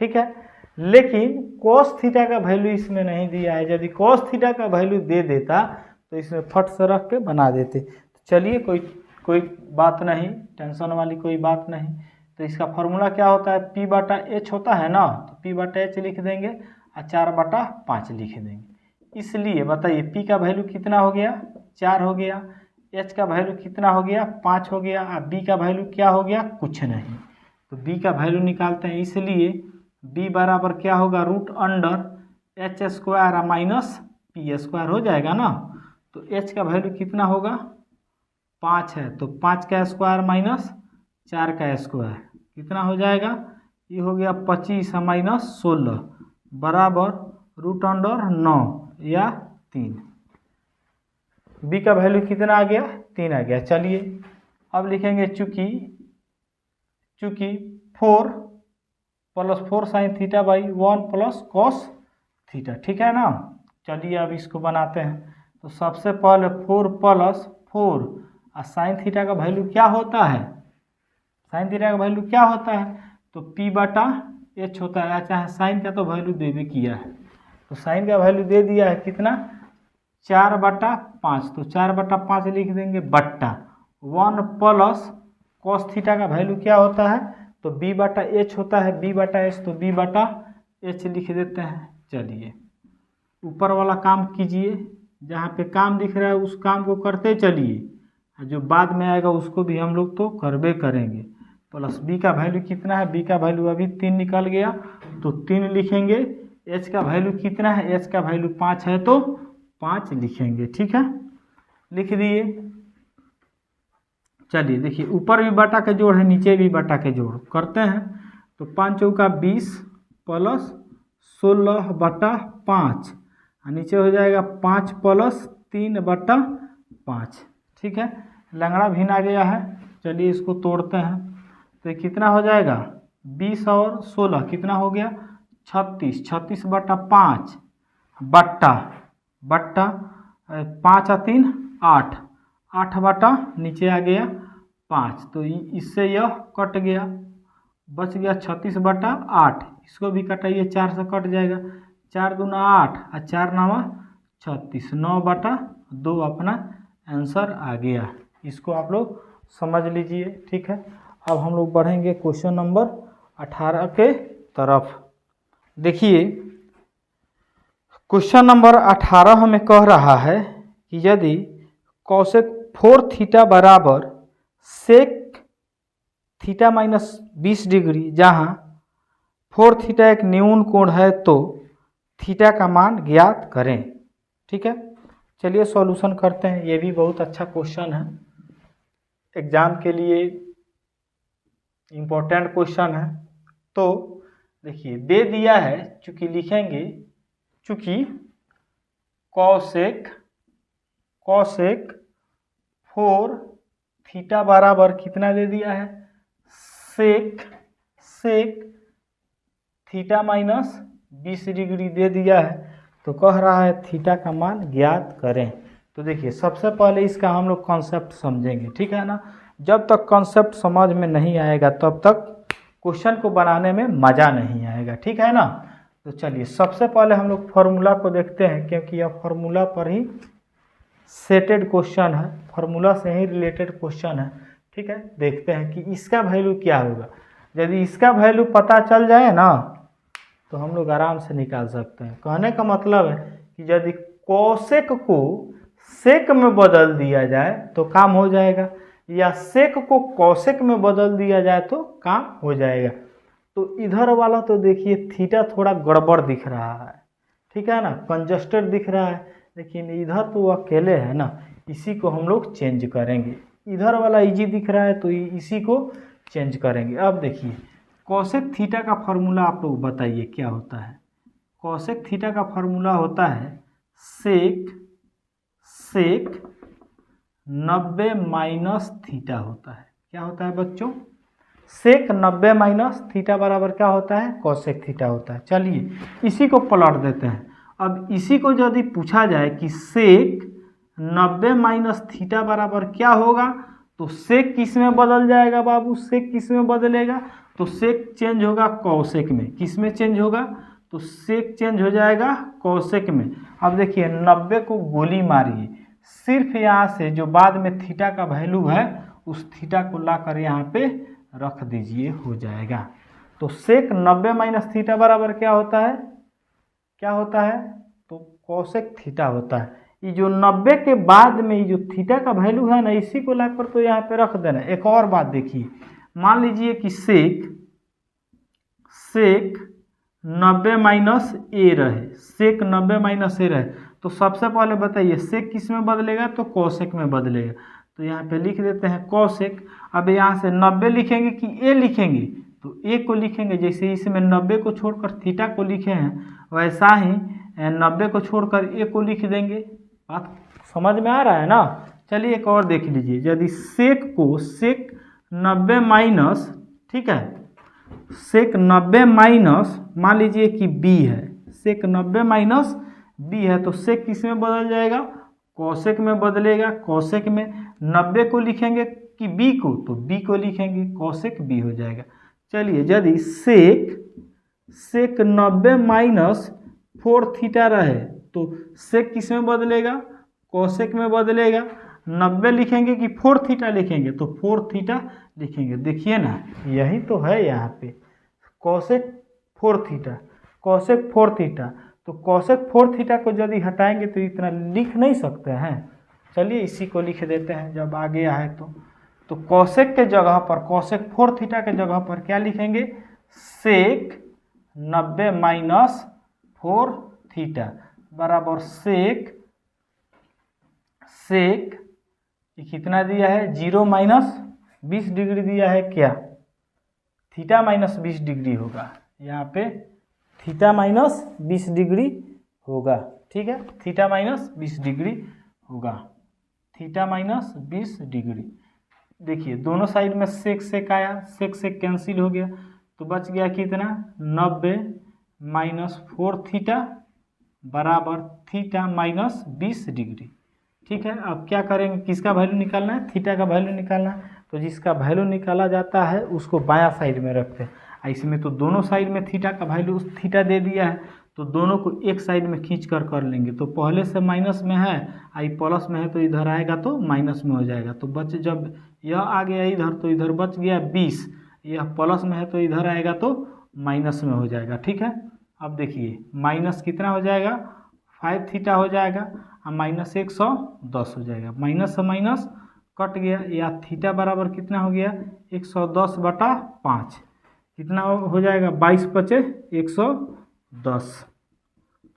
ठीक है, लेकिन कॉस थीटा का वैल्यू इसमें नहीं दिया है। यदि कॉस थीटा का वैल्यू दे देता तो इसमें फट से रख के बना देते। तो चलिए कोई बात नहीं, टेंशन वाली कोई बात नहीं। तो इसका फॉर्मूला क्या होता है, P/H होता है ना, तो P/H लिख देंगे और 4/5 लिख देंगे। इसलिए बताइए P का वैल्यू कितना हो गया, 4 हो गया, H का वैल्यू कितना हो गया, 5 हो गया, और B का वैल्यू क्या हो गया, कुछ नहीं। तो B का वैल्यू निकालते हैं, इसलिए B बराबर क्या होगा, √H² माइनस P² हो जाएगा ना। तो H का वैल्यू कितना होगा, 5 है, तो 5 का स्क्वायर माइनस 4 का स्क्वायर कितना हो जाएगा, ये हो गया 25 माइनस 16 बराबर √9 या 3। B का वैल्यू कितना आ गया, 3 आ गया। चलिए अब लिखेंगे चूंकि 4 plus 4 sine theta by 1 plus cos theta, ठीक है ना। चलिए अब इसको बनाते हैं। तो सबसे पहले 4 प्लस 4 और साइन थीटा का वैल्यू क्या होता है, साइन थीटा का वैल्यू क्या होता है, तो P/H होता है। चाहे साइन का तो वैल्यू दे भी किया है, तो साइन का वैल्यू दे दिया है कितना, 4/5, तो 4/5 लिख देंगे बट्टा 1 प्लस कॉस थीटा का वैल्यू क्या होता है, तो B/H होता है, B/H, तो B/H लिख देते हैं। चलिए ऊपर वाला काम कीजिए, जहाँ पे काम दिख रहा है उस काम को करते चलिए, जो बाद में आएगा उसको भी हम लोग तो करबे करेंगे। प्लस B का वैल्यू कितना है, B का वैल्यू अभी 3 निकल गया, तो 3 लिखेंगे। H का वैल्यू कितना है, H का वैल्यू 5 है, तो 5 लिखेंगे, ठीक है, लिख दिए। चलिए देखिए ऊपर भी बटा के जोड़ है, नीचे भी बटा के जोड़ करते हैं। तो 5 चौका 20 प्लस 16/5, नीचे हो जाएगा 5 प्लस 3/5, ठीक है। लंगड़ा भिन्न आ गया है, चलिए इसको तोड़ते हैं। तो ये कितना हो जाएगा, 20 और 16 कितना हो गया, 36, 36/5 बट्टा 5 और 3 8, 8 नीचे आ गया 5, तो इससे यह कट गया, बच गया 36/8। इसको भी कटाइए, 4 से कट जाएगा, 4 दूना 8 और 4 9 36, 9/2 2 अपना आंसर आ गया। इसको आप लोग समझ लीजिए, ठीक है। अब हम लोग बढ़ेंगे क्वेश्चन नंबर 18 के तरफ। देखिए क्वेश्चन नंबर 18 हमें कह रहा है कि यदि कॉसेक 4 थीटा बराबर सेक थीटा माइनस 20 डिग्री, जहाँ 4 थीटा एक न्यून कोण है, तो थीटा का मान ज्ञात करें। ठीक है, चलिए सॉल्यूशन करते हैं। ये भी बहुत अच्छा क्वेश्चन है, एग्जाम के लिए इम्पोर्टेंट क्वेश्चन है। तो देखिए दे दिया है, चूंकि लिखेंगे, चूंकि कॉसेक 4 थीटा बराबर कितना दे दिया है, सेक थीटा माइनस 20 डिग्री दे दिया है, तो कह रहा है थीटा का मान ज्ञात करें। तो देखिए सबसे पहले इसका हम लोग कॉन्सेप्ट समझेंगे, ठीक है ना। जब तक कॉन्सेप्ट समझ में नहीं आएगा तब तक क्वेश्चन को बनाने में मज़ा नहीं आएगा, ठीक है ना। तो चलिए सबसे पहले हम लोग फार्मूला को देखते हैं, क्योंकि यह फार्मूला पर ही सेटेड क्वेश्चन है, फार्मूला से ही रिलेटेड क्वेश्चन है, ठीक है। देखते हैं कि इसका वैल्यू क्या होगा। यदि इसका वैल्यू पता चल जाए ना तो हम लोग आराम से निकाल सकते हैं। कहने का मतलब है कि यदि कॉसेक को सेक में बदल दिया जाए तो काम हो जाएगा, या सेक को कॉसेक में बदल दिया जाए तो काम हो जाएगा। तो इधर वाला तो देखिए थीटा थोड़ा गड़बड़ दिख रहा है, ठीक है ना, कंजस्टेड दिख रहा है, लेकिन इधर तो अकेले है ना, इसी को हम लोग चेंज करेंगे। इधर वाला इजी दिख रहा है तो इसी को चेंज करेंगे। अब देखिए कॉसेक थीटा का फार्मूला आप लोग बताइए क्या होता है। कॉसेक थीटा का फार्मूला होता है सेक 90 माइनस थीटा होता है। क्या होता है बच्चों, सेक 90 माइनस थीटा बराबर क्या होता है, कॉसेक थीटा होता है। चलिए इसी को पलट देते हैं। अब इसी को यदि पूछा जाए कि सेक 90 माइनस थीटा बराबर क्या होगा, तो सेक किस में बदल जाएगा बाबू, सेक किस में बदलेगा, तो सेक चेंज होगा कॉसेक में। किस में चेंज होगा, तो सेक चेंज हो जाएगा कॉसेक में। अब देखिए 90 को गोली मारिए, सिर्फ यहाँ से जो बाद में थीटा का वैल्यू है उस थीटा को लाकर यहाँ पे रख दीजिए, हो जाएगा। तो सेक 90 माइनस थीटा बराबर क्या होता है, तो कॉसेक थीटा होता है। ये जो 90 के बाद में ये जो थीटा का वैल्यू है ना, इसी को लाकर तो यहाँ पे रख देना। एक और बात देखिए, मान लीजिए कि सेक 90 माइनस ए रहे, सेक 90 माइनस ए रहे, तो सबसे पहले बताइए सेक किस में बदलेगा, तो कॉसेक में बदलेगा। तो यहाँ पे लिख देते हैं कॉसेक। अब यहाँ से 90 लिखेंगे कि ए लिखेंगे, तो ए को लिखेंगे। जैसे इसमें 90 को छोड़कर थीटा को लिखे हैं, वैसा ही 90 को छोड़कर ए को लिख देंगे। बात समझ में आ रहा है ना। चलिए एक और देख लीजिए, यदि सेक 90 माइनस, ठीक है, सेक 90 माइनस मान लीजिए कि बी है, सेक 90 माइनस बी है, तो सेक किस में बदल जाएगा, कॉसेक में बदलेगा। कॉसेक में 90 को लिखेंगे कि बी को, तो बी को लिखेंगे, कॉसेक बी हो जाएगा। चलिए यदि सेक 90 माइनस 4 थीटा रहे, तो सेक किस में बदलेगा, कॉसेक में बदलेगा। 90 लिखेंगे कि 4 थीटा लिखेंगे, तो 4 थीटा लिखेंगे। देखिए ना यही तो है यहाँ पे, कॉसेक 4 थीटा, कॉसेक 4 थीटा। तो कॉसेक 4 थीटा को यदि हटाएंगे तो इतना लिख नहीं सकते हैं। चलिए इसी को लिख देते हैं जब आ गया है तो कॉसेक के जगह पर, कॉसेक 4 थीटा के जगह पर क्या लिखेंगे, सेक 90 माइनस 4 थीटा बराबर सेक कितना दिया है, 0 माइनस 20 डिग्री दिया है। क्या थीटा माइनस 20 डिग्री होगा, यहाँ पे थीटा माइनस 20 डिग्री होगा, ठीक है, थीटा माइनस 20 डिग्री होगा, थीटा माइनस 20 डिग्री। देखिए दोनों साइड में सेक आया, सेक कैंसिल हो गया, तो बच गया कितना, 90 माइनस 4 थीटा बराबर थीटा माइनस 20 डिग्री। ठीक है, अब क्या करेंगे, किसका वैल्यू निकालना है, थीटा का वैल्यू निकालना है। तो जिसका वैल्यू निकाला जाता है उसको बायां साइड में रखते हैं। इसमें तो दोनों साइड में थीटा का वैल्यू थीटा दे दिया है, तो दोनों को एक साइड में खींच कर लेंगे। तो पहले से माइनस में है, आई प्लस में है, तो इधर आएगा तो माइनस में हो जाएगा। तो बच जब यह आ गया इधर तो इधर बच गया 20, यह प्लस में है तो इधर आएगा तो माइनस में हो जाएगा। ठीक है, अब देखिए माइनस कितना हो जाएगा 5 थीटा हो जाएगा और माइनस 110 हो जाएगा। माइनस से माइनस कट गया, या थीटा बराबर कितना हो गया 110/5, कितना हो जाएगा 22 × 110।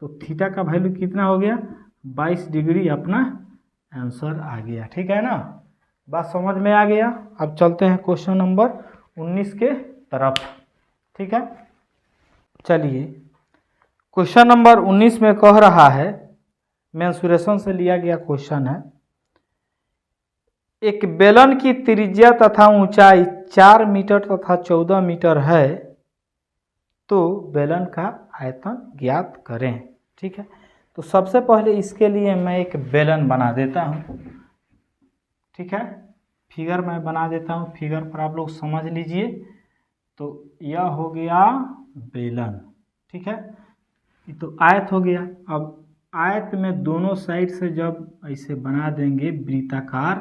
तो थीटा का वैल्यू कितना हो गया 22 डिग्री अपना आंसर आ गया। ठीक है ना, बात समझ में आ गया। अब चलते हैं क्वेश्चन नंबर 19 के तरफ। ठीक है, चलिए क्वेश्चन नंबर 19 में कह रहा है, मेंसुरेशन से लिया गया क्वेश्चन है, एक बेलन की त्रिज्या तथा ऊंचाई 4 मीटर तथा 14 मीटर है, तो बेलन का आयतन ज्ञात करें। ठीक है, तो सबसे पहले इसके लिए मैं एक बेलन बना देता हूँ। ठीक है, फिगर मैं बना देता हूँ, फिगर पर आप लोग समझ लीजिए। तो यह हो गया बेलन। ठीक है, ये तो आयत हो गया। अब आयत में दोनों साइड से जब ऐसे बना देंगे, वृत्ताकार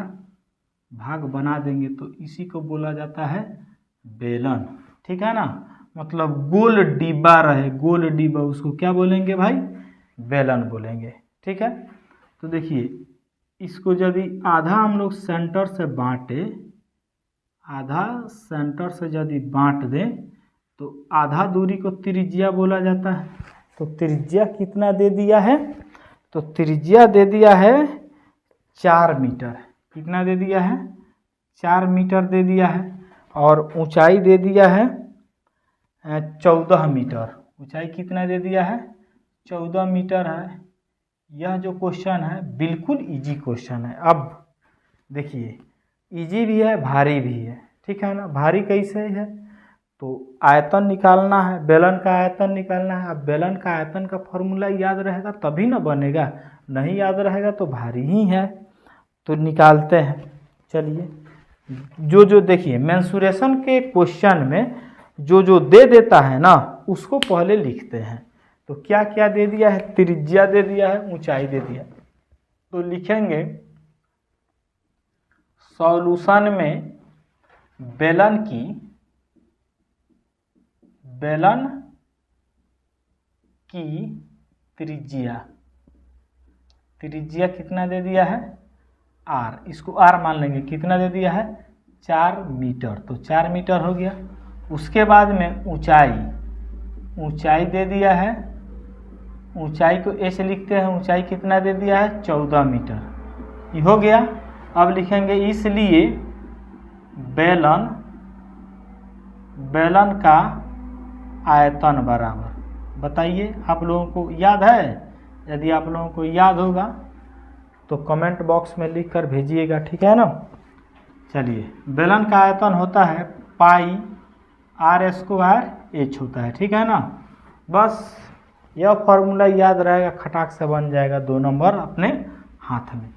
भाग बना देंगे, तो इसी को बोला जाता है बेलन। ठीक है ना, मतलब गोल डिब्बा रहे, गोल डिब्बा, उसको क्या बोलेंगे भाई बेलन बोलेंगे। ठीक है, तो देखिए इसको यदि आधा हम लोग सेंटर से बांटे, आधा सेंटर से यदि बांट दें तो आधा दूरी को त्रिज्या बोला जाता है। तो त्रिज्या कितना दे दिया है, तो त्रिज्या दे दिया है 4 मीटर। कितना दे दिया है 4 मीटर दे दिया है। और ऊंचाई दे दिया है 14 मीटर। ऊंचाई कितना दे दिया है 14 मीटर है। यह जो क्वेश्चन है बिल्कुल इजी क्वेश्चन है। अब देखिए इजी भी है भारी भी है। ठीक है ना, भारी कैसे है, तो आयतन निकालना है, बेलन का आयतन निकालना है। अब बेलन का आयतन का फॉर्मूला याद रहेगा तभी ना बनेगा, नहीं याद रहेगा तो भारी ही है। तो निकालते हैं। चलिए जो देखिए मेंसुरेशन के क्वेश्चन में जो दे देता है ना उसको पहले लिखते हैं। तो क्या क्या दे दिया है, त्रिज्या दे दिया है, ऊंचाई दे दिया। तो लिखेंगे सॉल्यूशन में बेलन की त्रिज्या कितना दे दिया है आर, इसको आर मान लेंगे। कितना दे दिया है 4 मीटर, तो 4 मीटर हो गया। उसके बाद में ऊंचाई दे दिया है, ऊंचाई को एच लिखते हैं। ऊंचाई कितना दे दिया है 14 मीटर, ये हो गया। अब लिखेंगे इसलिए बेलन का आयतन बराबर, बताइए आप लोगों को याद है? यदि आप लोगों को याद होगा तो कमेंट बॉक्स में लिख कर भेजिएगा। ठीक है ना, चलिए बेलन का आयतन होता है पाई r² h होता है। ठीक है ना, बस यह फॉर्मूला याद रहेगा, खटाक से बन जाएगा 2 नंबर अपने हाथ में।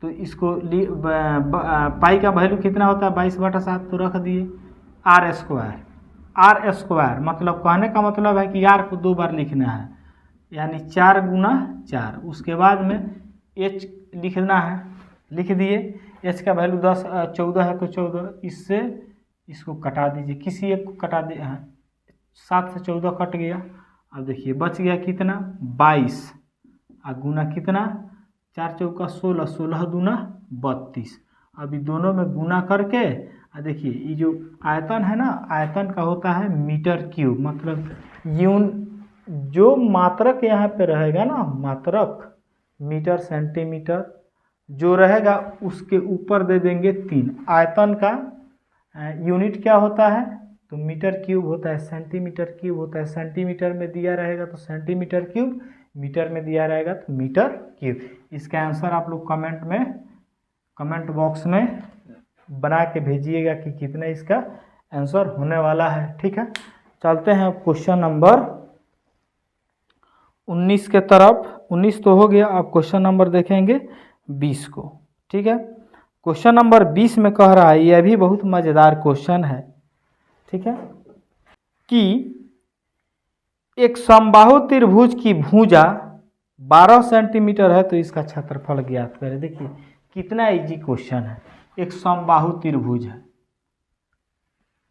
तो इसको पाई का वैल्यू कितना होता है 22/7, तो रख दिए r² मतलब कहने का मतलब है कि r को 2 बार लिखना है, यानी 4 × 4। उसके बाद में h लिखना है, लिख दिए। h का वैल्यू 14 है तो 14, इससे इसको कटा दीजिए, किसी एक को कटा दे। 7 से 14 कट गया। अब देखिए बच गया कितना 22 और गुना कितना 4 चौका 16, 16 दूना 32। अभी दोनों में गुना करके देखिए ये जो आयतन है ना, आयतन का होता है मीटर क्यूब, मतलब जो मात्रक यहाँ पे रहेगा ना, मात्रक मीटर सेंटीमीटर जो रहेगा उसके ऊपर दे देंगे 3। आयतन का यूनिट क्या होता है, तो मीटर क्यूब होता है, सेंटीमीटर क्यूब होता है। सेंटीमीटर में दिया रहेगा तो सेंटीमीटर क्यूब, मीटर में दिया रहेगा तो मीटर क्यूब। इसका आंसर आप लोग कमेंट बॉक्स में बना के भेजिएगा कि कितना इसका आंसर होने वाला है। ठीक है, चलते हैं क्वेश्चन नंबर 19 के तरफ। 19 तो हो गया, अब क्वेश्चन नंबर देखेंगे 20 को। ठीक है, क्वेश्चन नंबर 20 में कह रहा है, यह भी बहुत मज़ेदार क्वेश्चन है। ठीक है, कि एक समबाहु त्रिभुज की भुजा 12 सेंटीमीटर है तो इसका क्षेत्रफल ज्ञात करें। देखिए कितना इजी क्वेश्चन है। एक समबाहु त्रिभुज है,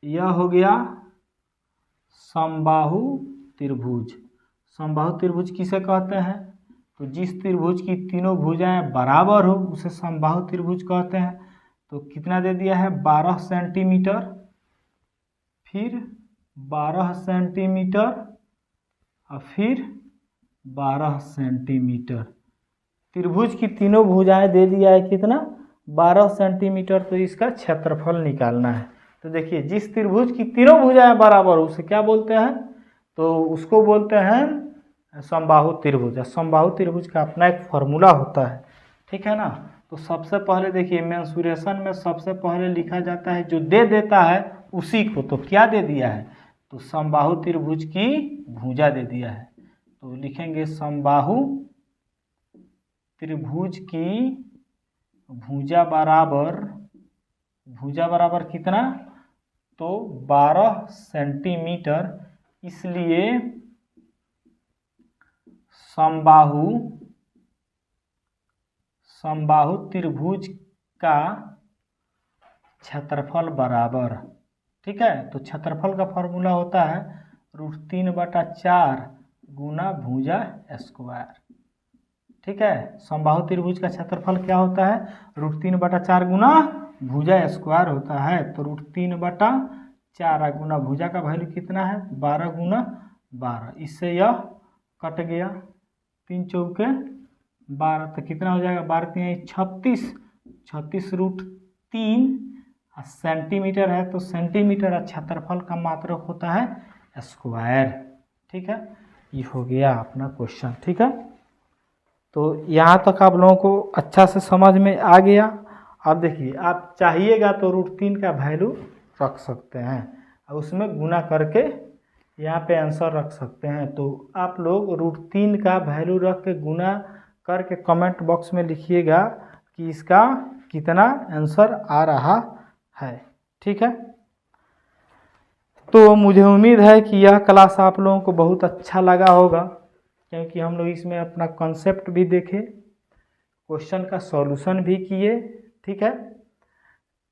यह हो गया समबाहु त्रिभुज। समबाहु त्रिभुज किसे कहते हैं? तो जिस त्रिभुज की तीनों भुजाएं बराबर हो उसे समबाहु त्रिभुज कहते हैं। तो कितना दे दिया है? 12 सेंटीमीटर, फिर 12 सेंटीमीटर और फिर 12 सेंटीमीटर। त्रिभुज की तीनों भुजाएं दे दिया है कितना? 12 सेंटीमीटर। तो इसका क्षेत्रफल निकालना है। तो देखिए जिस त्रिभुज की तीनों भुजाएं बराबर हो उसे क्या बोलते हैं? तो उसको बोलते हैं समबाहु त्रिभुज। समबाहु त्रिभुज का अपना एक फॉर्मूला होता है, ठीक है ना। तो सबसे पहले देखिए मेंसुरेशन में सबसे पहले लिखा जाता है जो दे देता है उसी को। तो क्या दे दिया है? तो समबाहु त्रिभुज की भुजा दे दिया है। तो लिखेंगे समबाहु त्रिभुज की भुजा बराबर कितना? तो 12 सेंटीमीटर। इसलिए समबाहु त्रिभुज का क्षेत्रफल बराबर, ठीक है। तो क्षेत्रफल का फॉर्मूला होता है √3/4 गुना भुजा स्क्वायर, ठीक है। समबाहु त्रिभुज का क्षेत्रफल क्या होता है? √3/4 गुना भुजा स्क्वायर होता है। तो √3/4 गुना भुजा का वैल्यू कितना है? 12 गुना 12। इससे यह कट गया, 3 चौके 12। तो कितना हो जाएगा? 12 3 36, 36 √3 सेंटीमीटर है। तो सेंटीमीटर क्षेत्रफल का मात्रक होता है स्क्वायर, ठीक है। ये हो गया अपना क्वेश्चन, ठीक है। तो यहाँ तक आप लोगों को अच्छा से समझ में आ गया। अब देखिए आप चाहिएगा तो √3 का वैल्यू रख सकते हैं और उसमें गुना करके यहाँ पे आंसर रख सकते हैं। तो आप लोग √3 का वैल्यू रख के गुना करके कमेंट बॉक्स में लिखिएगा कि इसका कितना आंसर आ रहा है, ठीक है। तो मुझे उम्मीद है कि यह क्लास आप लोगों को बहुत अच्छा लगा होगा, क्योंकि हम लोग इसमें अपना कॉन्सेप्ट भी देखे, क्वेश्चन का सॉल्यूशन भी किए, ठीक है।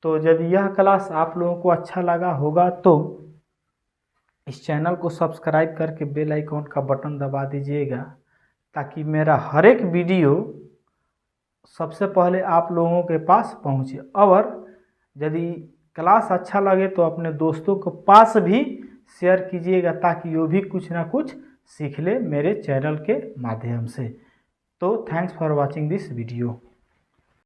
तो यदि यह क्लास आप लोगों को अच्छा लगा होगा तो इस चैनल को सब्सक्राइब करके बेल आइकॉन का बटन दबा दीजिएगा, ताकि मेरा हर एक वीडियो सबसे पहले आप लोगों के पास पहुंचे। और यदि क्लास अच्छा लगे तो अपने दोस्तों के पास भी शेयर कीजिएगा, ताकि वो भी कुछ ना कुछ सीख ले मेरे चैनल के माध्यम से। तो thanks for watching this video.